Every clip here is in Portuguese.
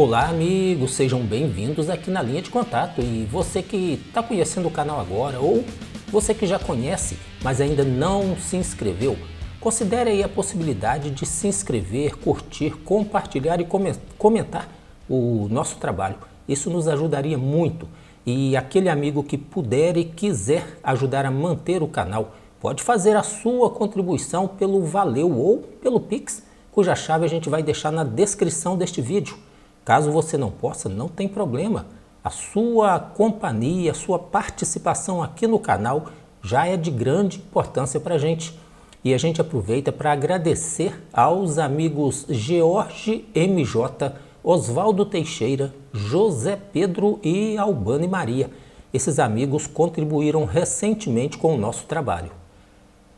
Olá amigos, sejam bem-vindos aqui na linha de contato. E você que está conhecendo o canal agora ou você que já conhece, mas ainda não se inscreveu, considere aí a possibilidade de se inscrever, curtir, compartilhar e comentar o nosso trabalho. Isso nos ajudaria muito. E aquele amigo que puder e quiser ajudar a manter o canal, pode fazer a sua contribuição pelo Valeu ou pelo Pix, cuja chave a gente vai deixar na descrição deste vídeo. Caso você não possa, não tem problema. A sua companhia, a sua participação aqui no canal já é de grande importância para a gente. E a gente aproveita para agradecer aos amigos George MJ, Oswaldo Teixeira, José Pedro e Albane Maria. Esses amigos contribuíram recentemente com o nosso trabalho.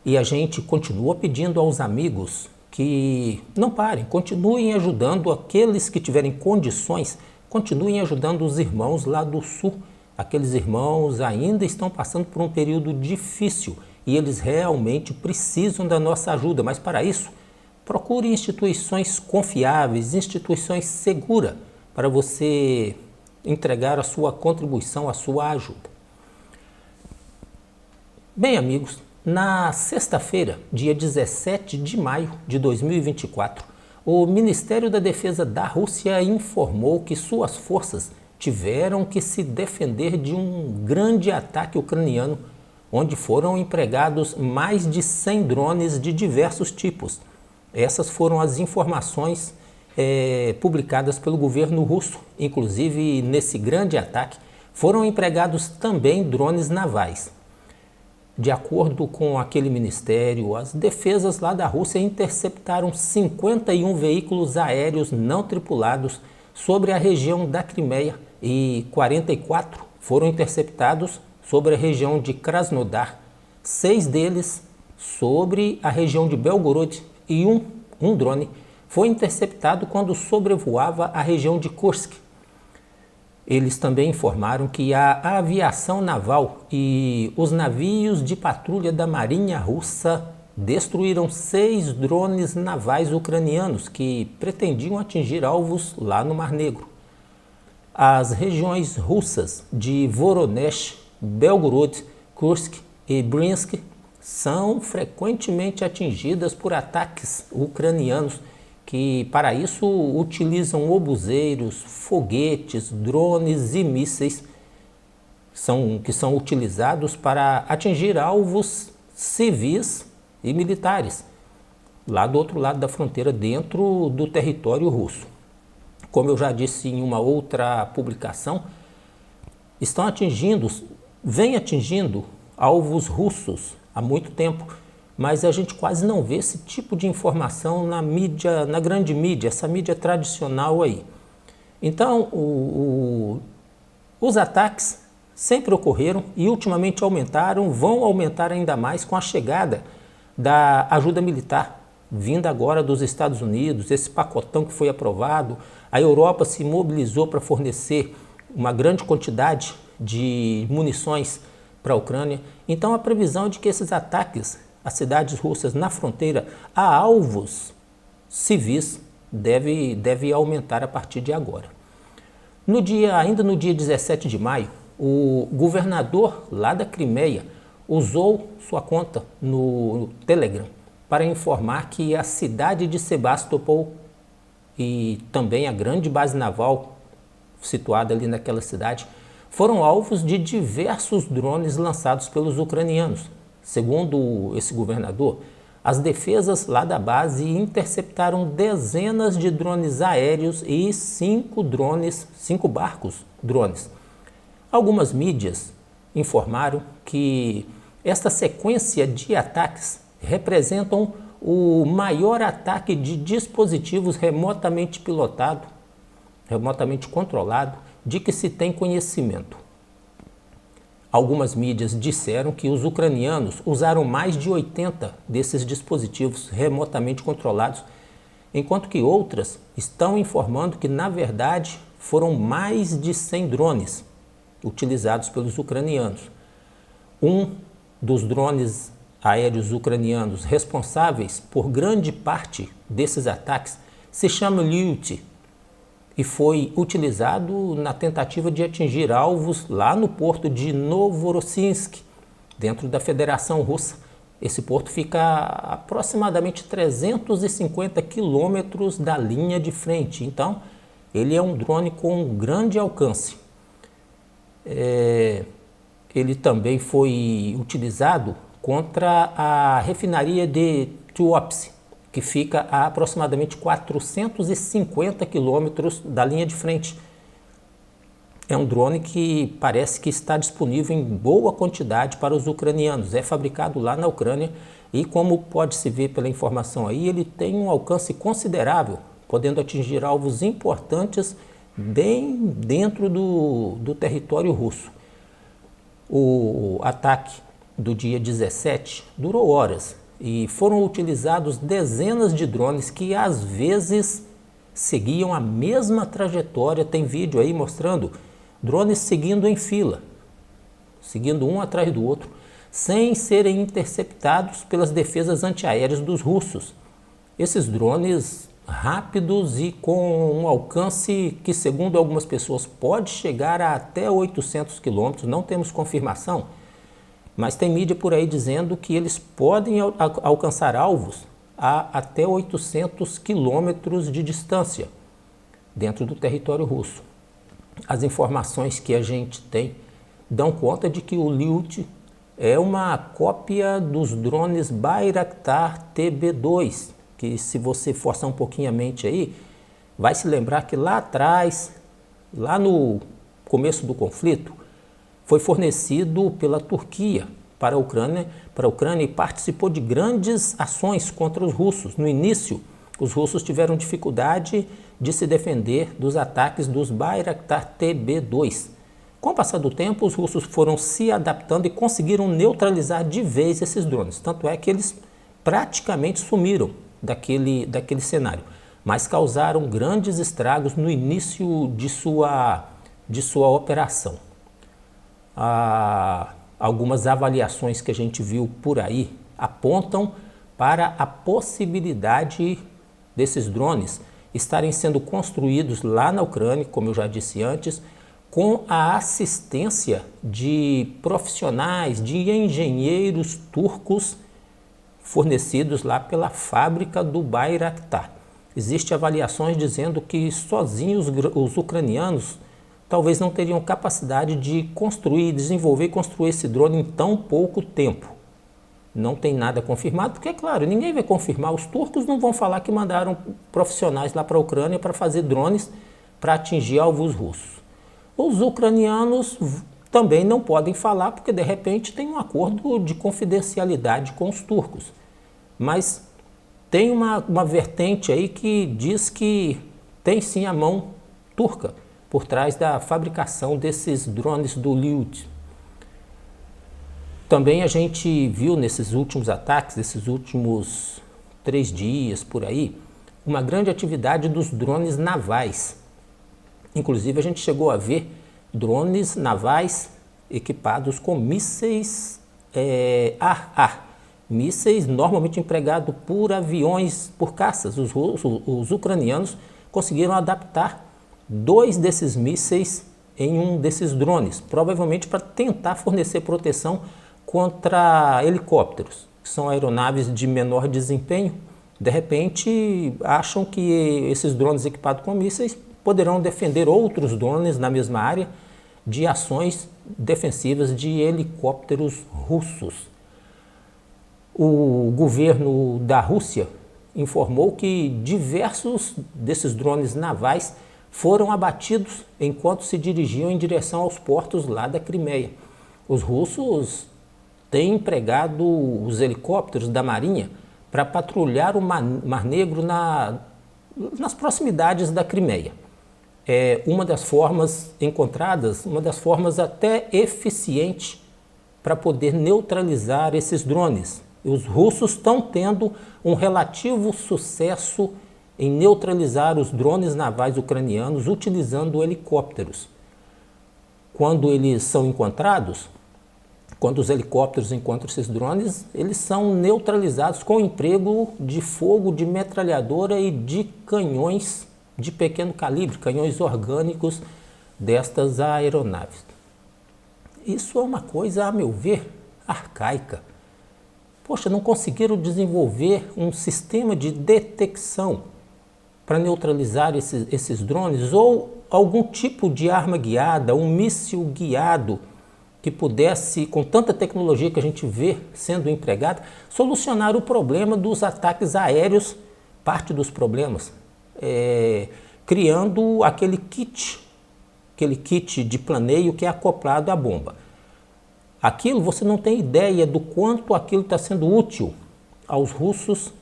E a gente continua pedindo aos amigos que não parem, continuem ajudando aqueles que tiverem condições, continuem ajudando os irmãos lá do sul. Aqueles irmãos ainda estão passando por um período difícil e eles realmente precisam da nossa ajuda, mas para isso, procure instituições confiáveis, instituições seguras para você entregar a sua contribuição, a sua ajuda. Bem, amigos, na sexta-feira, dia 17 de maio de 2024, o Ministério da Defesa da Rússia informou que suas forças tiveram que se defender de um grande ataque ucraniano, onde foram empregados mais de 100 drones de diversos tipos. Essas foram as informações publicadas pelo governo russo. Inclusive, nesse grande ataque, foram empregados também drones navais. De acordo com aquele ministério, as defesas lá da Rússia interceptaram 51 veículos aéreos não tripulados sobre a região da Crimeia e 44 foram interceptados sobre a região de Krasnodar, 6 deles sobre a região de Belgorod e um drone foi interceptado quando sobrevoava a região de Kursk. Eles também informaram que a aviação naval e os navios de patrulha da Marinha Russa destruíram 6 drones navais ucranianos que pretendiam atingir alvos lá no Mar Negro. As regiões russas de Voronezh, Belgorod, Kursk e Bryansk são frequentemente atingidas por ataques ucranianos que para isso utilizam obuseiros, foguetes, drones e mísseis que são utilizados para atingir alvos civis e militares lá do outro lado da fronteira, dentro do território russo. Como eu já disse em uma outra publicação, vem atingindo alvos russos há muito tempo, mas a gente quase não vê esse tipo de informação na mídia, na grande mídia, essa mídia tradicional aí. Então, os ataques sempre ocorreram e ultimamente aumentaram, vão aumentar ainda mais com a chegada da ajuda militar, vinda agora dos Estados Unidos, esse pacotão que foi aprovado. A Europa se mobilizou para fornecer uma grande quantidade de munições para a Ucrânia. Então, a previsão é de que esses ataques às cidades russas na fronteira a alvos civis deve aumentar a partir de agora. Ainda no dia 17 de maio, o governador lá da Crimeia usou sua conta no Telegram para informar que a cidade de Sebastopol e também a grande base naval situada ali naquela cidade foram alvos de diversos drones lançados pelos ucranianos. Segundo esse governador, as defesas lá da base interceptaram dezenas de drones aéreos e 5 barcos drones. Algumas mídias informaram que esta sequência de ataques representam o maior ataque de dispositivos remotamente pilotado, remotamente controlado, de que se tem conhecimento. Algumas mídias disseram que os ucranianos usaram mais de 80 desses dispositivos remotamente controlados, enquanto que outras estão informando que, na verdade, foram mais de 100 drones utilizados pelos ucranianos. Um dos drones aéreos ucranianos responsáveis por grande parte desses ataques se chama Lyuty. e foi utilizado na tentativa de atingir alvos lá no porto de Novorossiysk, dentro da Federação Russa. Esse porto fica a aproximadamente 350 quilômetros da linha de frente, então ele é um drone com grande alcance. Ele também foi utilizado contra a refinaria de Tuapse, que fica a aproximadamente 450 quilômetros da linha de frente. É um drone que parece que está disponível em boa quantidade para os ucranianos. É fabricado lá na Ucrânia e, como pode se ver pela informação aí, ele tem um alcance considerável, podendo atingir alvos importantes bem dentro do território russo. O ataque do dia 17 durou horas e foram utilizados dezenas de drones que às vezes seguiam a mesma trajetória. Tem vídeo aí mostrando drones seguindo em fila, seguindo um atrás do outro, sem serem interceptados pelas defesas antiaéreas dos russos. Esses drones rápidos e com um alcance que, segundo algumas pessoas, pode chegar a até 800 quilômetros, não temos confirmação, mas tem mídia por aí dizendo que eles podem alcançar alvos a até 800 quilômetros de distância dentro do território russo. As informações que a gente tem dão conta de que o Lyut é uma cópia dos drones Bayraktar TB2, que, se você forçar um pouquinho a mente aí, vai se lembrar que lá atrás, lá no começo do conflito, foi fornecido pela Turquia para a Ucrânia e participou de grandes ações contra os russos. No início, os russos tiveram dificuldade de se defender dos ataques dos Bayraktar TB2. Com o passar do tempo, os russos foram se adaptando e conseguiram neutralizar de vez esses drones. Tanto é que eles praticamente sumiram daquele cenário, mas causaram grandes estragos no início de sua operação. Algumas avaliações que a gente viu por aí apontam para a possibilidade desses drones estarem sendo construídos lá na Ucrânia, como eu já disse antes, com a assistência de profissionais, de engenheiros turcos fornecidos lá pela fábrica do Bayraktar. Existem avaliações dizendo que sozinhos os ucranianos talvez não teriam capacidade de desenvolver e construir esse drone em tão pouco tempo. Não tem nada confirmado, porque, é claro, ninguém vai confirmar. Os turcos não vão falar que mandaram profissionais lá para a Ucrânia para fazer drones para atingir alvos russos. Os ucranianos também não podem falar, porque de repente tem um acordo de confidencialidade com os turcos. Mas tem uma vertente aí que diz que tem sim a mão turca por trás da fabricação desses drones do Lyut. Também a gente viu nesses últimos ataques, esses últimos 3 dias por aí, uma grande atividade dos drones navais. Inclusive a gente chegou a ver drones navais equipados com mísseis ar-ar, mísseis normalmente empregados por aviões, por caças. Os ucranianos conseguiram adaptar 2 desses mísseis em um desses drones, provavelmente para tentar fornecer proteção contra helicópteros, que são aeronaves de menor desempenho. De repente, acham que esses drones equipados com mísseis poderão defender outros drones na mesma área de ações defensivas de helicópteros russos. O governo da Rússia informou que diversos desses drones navais foram abatidos enquanto se dirigiam em direção aos portos lá da Crimeia. Os russos têm empregado os helicópteros da Marinha para patrulhar o Mar Negro nas proximidades da Crimeia. É uma das formas encontradas, uma das formas até eficiente para poder neutralizar esses drones. E os russos estão tendo um relativo sucesso em neutralizar os drones navais ucranianos utilizando helicópteros. Quando eles são encontrados, quando os helicópteros encontram esses drones, eles são neutralizados com o emprego de fogo, de metralhadora e de canhões de pequeno calibre, canhões orgânicos destas aeronaves. Isso é uma coisa, a meu ver, arcaica. Poxa, não conseguiram desenvolver um sistema de detecção para neutralizar esses drones ou algum tipo de arma guiada, um míssil guiado que pudesse, com tanta tecnologia que a gente vê sendo empregada, solucionar o problema dos ataques aéreos, parte dos problemas, criando aquele kit de planeio que é acoplado à bomba. Aquilo, você não tem ideia do quanto aquilo está sendo útil aos russos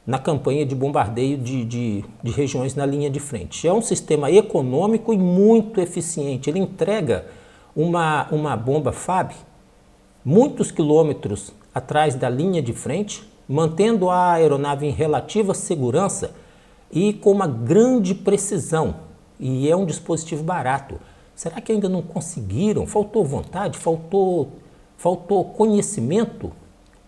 na campanha de bombardeio de regiões na linha de frente. É um sistema econômico e muito eficiente. Ele entrega uma bomba FAB muitos quilômetros atrás da linha de frente, mantendo a aeronave em relativa segurança e com uma grande precisão. E é um dispositivo barato. Será que ainda não conseguiram? Faltou vontade? Faltou conhecimento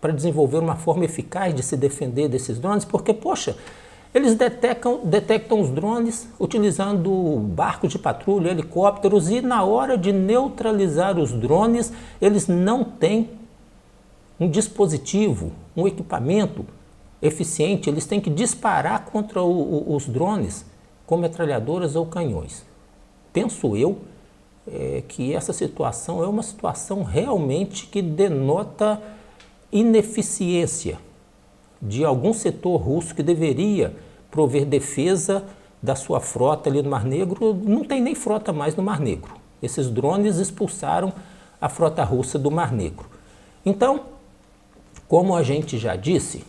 para desenvolver uma forma eficaz de se defender desses drones? Porque, poxa, eles detectam os drones utilizando barcos de patrulha, helicópteros, e na hora de neutralizar os drones, eles não têm um dispositivo, um equipamento eficiente. Eles têm que disparar contra os drones com metralhadoras ou canhões. Penso eu que essa situação é uma situação realmente que denota ineficiência de algum setor russo que deveria prover defesa da sua frota ali no Mar Negro. Não tem nem frota mais no Mar Negro. Esses drones expulsaram a frota russa do Mar Negro. Então, como a gente já disse,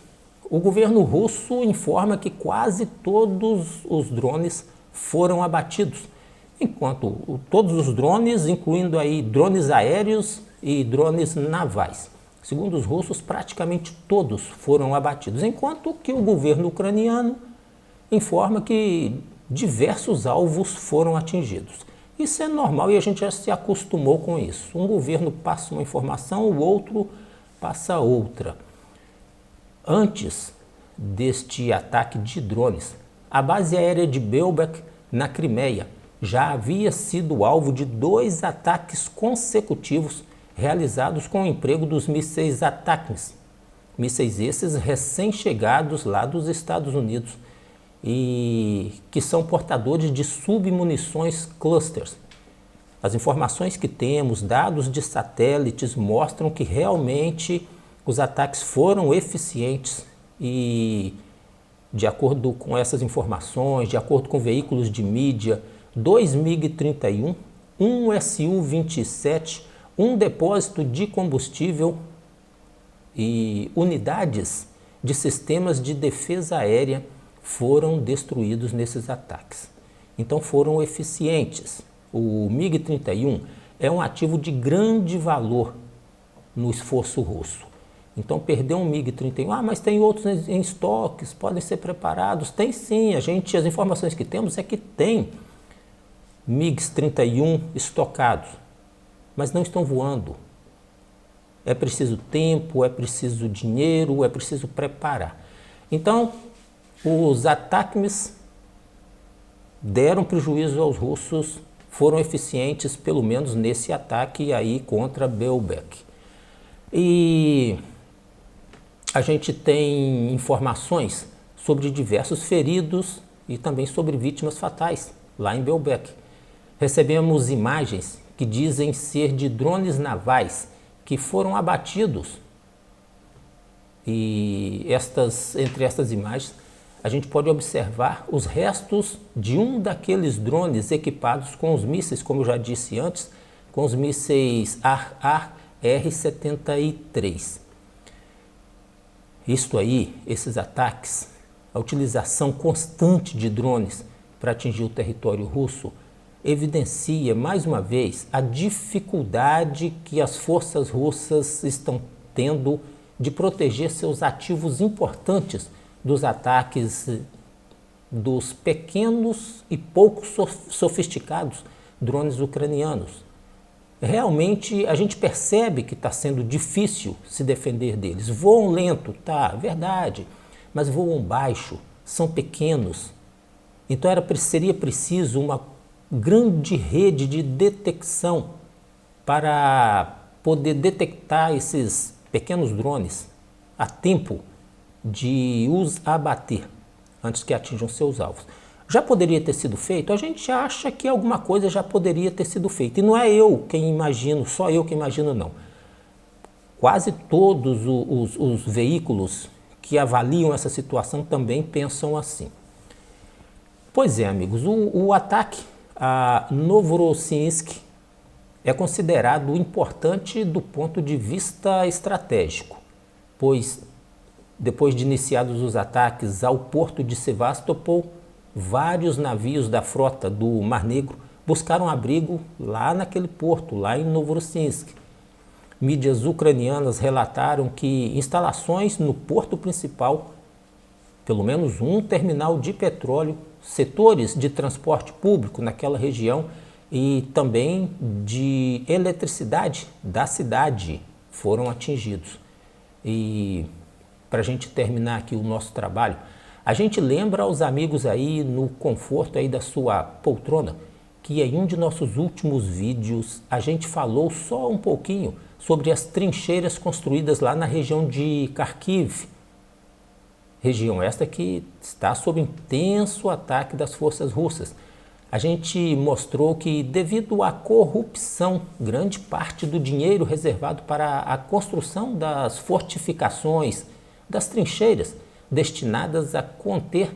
o governo russo informa que quase todos os drones foram abatidos, enquanto todos os drones, incluindo aí drones aéreos e drones navais, segundo os russos, praticamente todos foram abatidos, enquanto que o governo ucraniano informa que diversos alvos foram atingidos. Isso é normal e a gente já se acostumou com isso. Um governo passa uma informação, o outro passa outra. Antes deste ataque de drones, a base aérea de Belbek, na Crimeia, já havia sido alvo de 2 ataques consecutivos realizados com o emprego dos mísseis ATACMS. Mísseis esses recém-chegados lá dos Estados Unidos e que são portadores de submunições clusters. As informações que temos, dados de satélites, mostram que realmente os ataques foram eficientes e, de acordo com essas informações, de acordo com veículos de mídia, 2 MiG-31, um Su-27, um depósito de combustível e unidades de sistemas de defesa aérea foram destruídos nesses ataques. Então foram eficientes. O MiG-31 é um ativo de grande valor no esforço russo. Então perder um MiG-31, mas tem outros em estoques, podem ser preparados. Tem sim, as informações que temos é que tem MiG-31 estocados, mas não estão voando. É preciso tempo, é preciso dinheiro, é preciso preparar. Então, os ATACMS deram prejuízo aos russos, foram eficientes, pelo menos nesse ataque aí contra Belbek. E a gente tem informações sobre diversos feridos e também sobre vítimas fatais lá em Belbek. Recebemos imagens que dizem ser de drones navais que foram abatidos. E entre estas imagens, a gente pode observar os restos de um daqueles drones equipados com os mísseis, como eu já disse antes, com os mísseis AR-73. Isto aí, esses ataques, a utilização constante de drones para atingir o território russo, evidencia mais uma vez a dificuldade que as forças russas estão tendo de proteger seus ativos importantes dos ataques dos pequenos e pouco sofisticados drones ucranianos. Realmente a gente percebe que está sendo difícil se defender deles. Voam lento, tá, verdade, mas voam baixo, são pequenos. Então seria preciso uma grande rede de detecção para poder detectar esses pequenos drones a tempo de os abater antes que atinjam seus alvos. Já poderia ter sido feito? A gente acha que alguma coisa já poderia ter sido feita. E não é eu quem imagino, só eu que imagino, não. Quase todos os veículos que avaliam essa situação também pensam assim. Pois é, amigos, o ataque a Novorossiysk é considerado importante do ponto de vista estratégico, pois depois de iniciados os ataques ao porto de Sevastopol, vários navios da frota do Mar Negro buscaram abrigo lá naquele porto, lá em Novorossiysk. Mídias ucranianas relataram que instalações no porto principal, pelo menos um terminal de petróleo, setores de transporte público naquela região e também de eletricidade da cidade foram atingidos. E para a gente terminar aqui o nosso trabalho, a gente lembra aos amigos aí no conforto aí da sua poltrona que em um de nossos últimos vídeos a gente falou só um pouquinho sobre as trincheiras construídas lá na região de Kharkiv, região esta que está sob intenso ataque das forças russas. A gente mostrou que devido à corrupção, grande parte do dinheiro reservado para a construção das fortificações, das trincheiras, destinadas a conter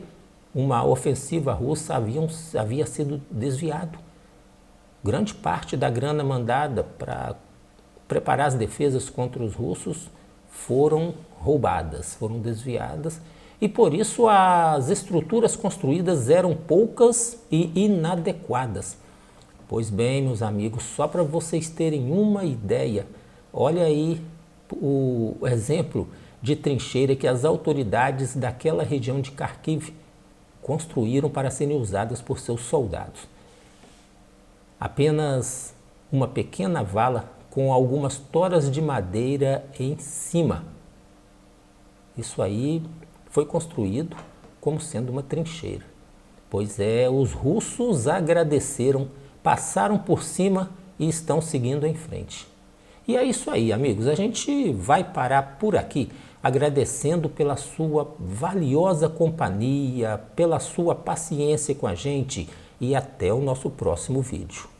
uma ofensiva russa havia sido desviado. Grande parte da grana mandada para preparar as defesas contra os russos foram roubadas, foram desviadas e por isso as estruturas construídas eram poucas e inadequadas. Pois bem, meus amigos, só para vocês terem uma ideia, olha aí o exemplo de trincheira que as autoridades daquela região de Kharkiv construíram para serem usadas por seus soldados. Apenas uma pequena vala com algumas toras de madeira em cima. Isso aí foi construído como sendo uma trincheira. Pois é, os russos agradeceram, passaram por cima e estão seguindo em frente. E é isso aí, amigos. A gente vai parar por aqui, agradecendo pela sua valiosa companhia, pela sua paciência com a gente e até o nosso próximo vídeo.